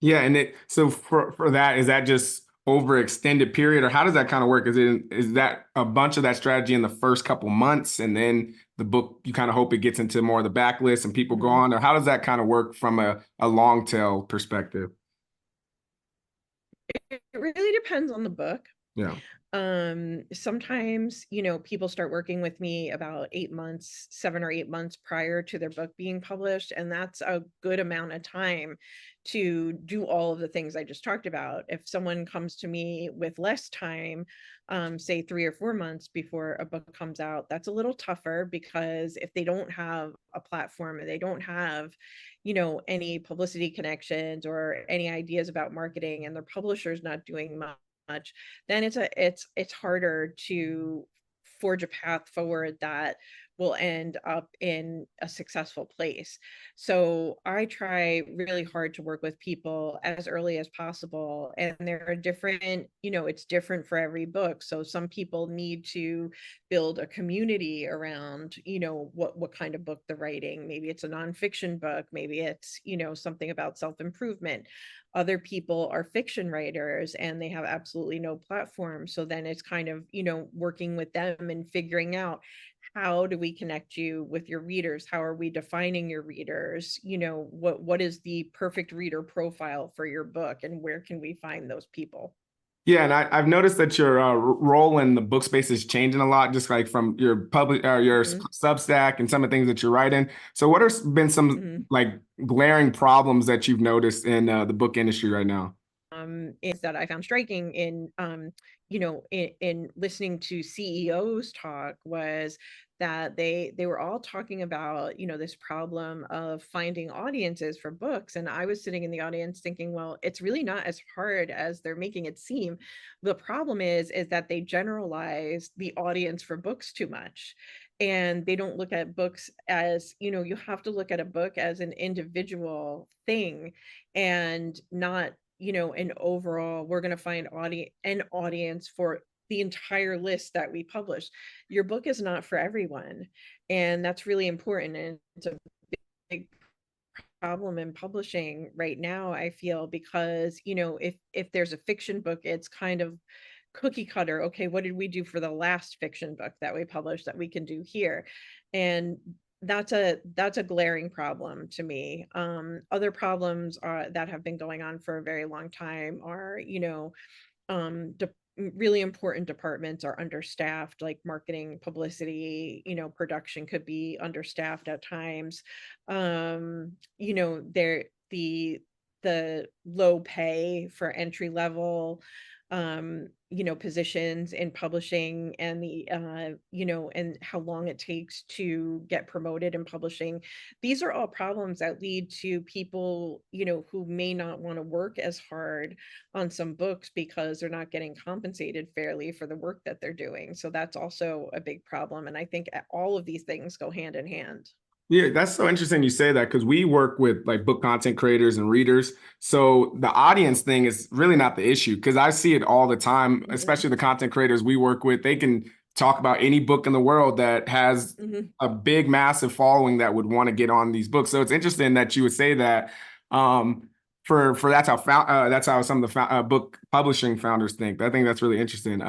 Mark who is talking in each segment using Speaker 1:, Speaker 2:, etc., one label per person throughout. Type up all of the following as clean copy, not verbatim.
Speaker 1: Yeah, and so for that, is that just over extended period, or how does that kind of work? Is that a bunch of that strategy in the first couple months, and then the book you kind of hope it gets into more of the backlist and people go
Speaker 2: Mhm.
Speaker 1: on, or how does that kind of work from a long tail perspective?
Speaker 2: It really depends on the book.
Speaker 1: Yeah.
Speaker 2: Sometimes, people start working with me about 8 months, 7 or 8 months prior to their book being published. And that's a good amount of time to do all of the things I just talked about. If someone comes to me with less time, say 3 or 4 months before a book comes out, that's a little tougher because if they don't have a platform and they don't have, any publicity connections or any ideas about marketing and their publisher's not doing much, then it's harder to forge a path forward that will end up in a successful place. So I try really hard to work with people as early as possible. And there are different, it's different for every book. So some people need to build a community around, what kind of book they're writing. Maybe it's a nonfiction book, maybe it's, something about self-improvement. Other people are fiction writers and they have absolutely no platform. So then it's kind of, working with them and figuring out, how do we connect you with your readers? How are we defining your readers? What is the perfect reader profile for your book, and where can we find those people?
Speaker 1: Yeah, and I've noticed that your role in the book space is changing a lot, just like from your your
Speaker 2: Mhm,
Speaker 1: Substack and some of the things that you're writing. So, what have been some
Speaker 2: mhm.
Speaker 1: like glaring problems that you've noticed in the book industry right now?
Speaker 2: Is that I found striking in in listening to CEOs talk, was that they were all talking about, this problem of finding audiences for books. And I was sitting in the audience thinking, well, it's really not as hard as they're making it seem. The problem is that they generalize the audience for books too much. And they don't look at books as, you have to look at a book as an individual thing, and not, an overall, we're going to find an audience for the entire list that we publish. Your book is not for everyone, and that's really important. And it's a big problem in publishing right now, I feel, because, if there's a fiction book, it's kind of cookie cutter. Okay, what did we do for the last fiction book that we published that we can do here? And that's a glaring problem to me. Other problems are that have been going on for a very long time are, really important departments are understaffed, like marketing, publicity, production could be understaffed at times. There the low pay for entry level positions in publishing, and the and how long it takes to get promoted in publishing. These are all problems that lead to people, who may not want to work as hard on some books because they're not getting compensated fairly for the work that they're doing. So that's also a big problem. And I think all of these things go hand in hand.
Speaker 1: Yeah, that's so interesting you say that because we work with like book content creators and readers. So the audience thing is really not the issue because I see it all the time,
Speaker 2: Mhm,
Speaker 1: especially the content creators we work with. They can talk about any book in the world that has
Speaker 2: mhm.
Speaker 1: a big, massive following that would want to get on these books. So it's interesting that you would say that. For that's how some of the book publishing founders think. I think that's really interesting.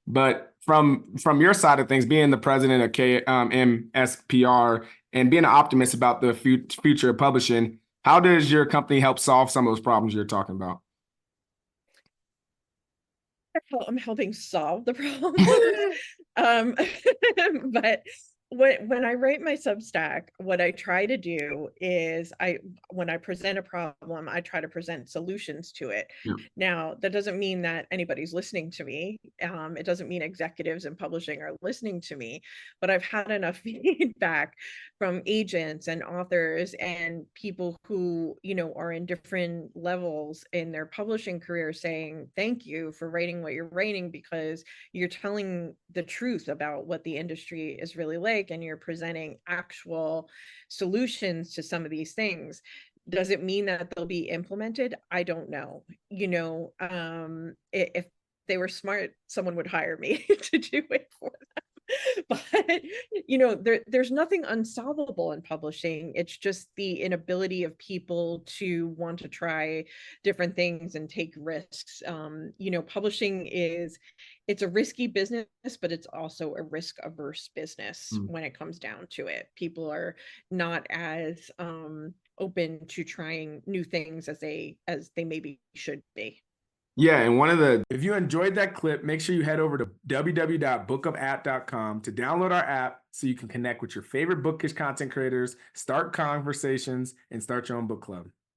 Speaker 1: But from your side of things, being the president of KMSPR and being an optimist about the future of publishing, how does your company help solve some of those problems you're talking about?
Speaker 2: I'm helping solve the problems. Um, but when I write my Substack, what I try to do is, when I present a problem, I try to present solutions to it.
Speaker 1: Yeah.
Speaker 2: Now, that doesn't mean that anybody's listening to me. It doesn't mean executives in publishing are listening to me, but I've had enough feedback from agents and authors and people who, are in different levels in their publishing career, saying, thank you for writing what you're writing, because you're telling the truth about what the industry is really like, and you're presenting actual solutions to some of these things. Does it mean that they'll be implemented? I don't know. If they were smart, someone would hire me to do it for them. But there's nothing unsolvable in publishing. It's just the inability of people to want to try different things and take risks. Publishing it's a risky business, but it's also a risk averse business when it comes down to it. People are not as open to trying new things as they maybe should be.
Speaker 1: Yeah, and if you enjoyed that clip, make sure you head over to www.bookumapp.com to download our app so you can connect with your favorite bookish content creators, start conversations, and start your own book club.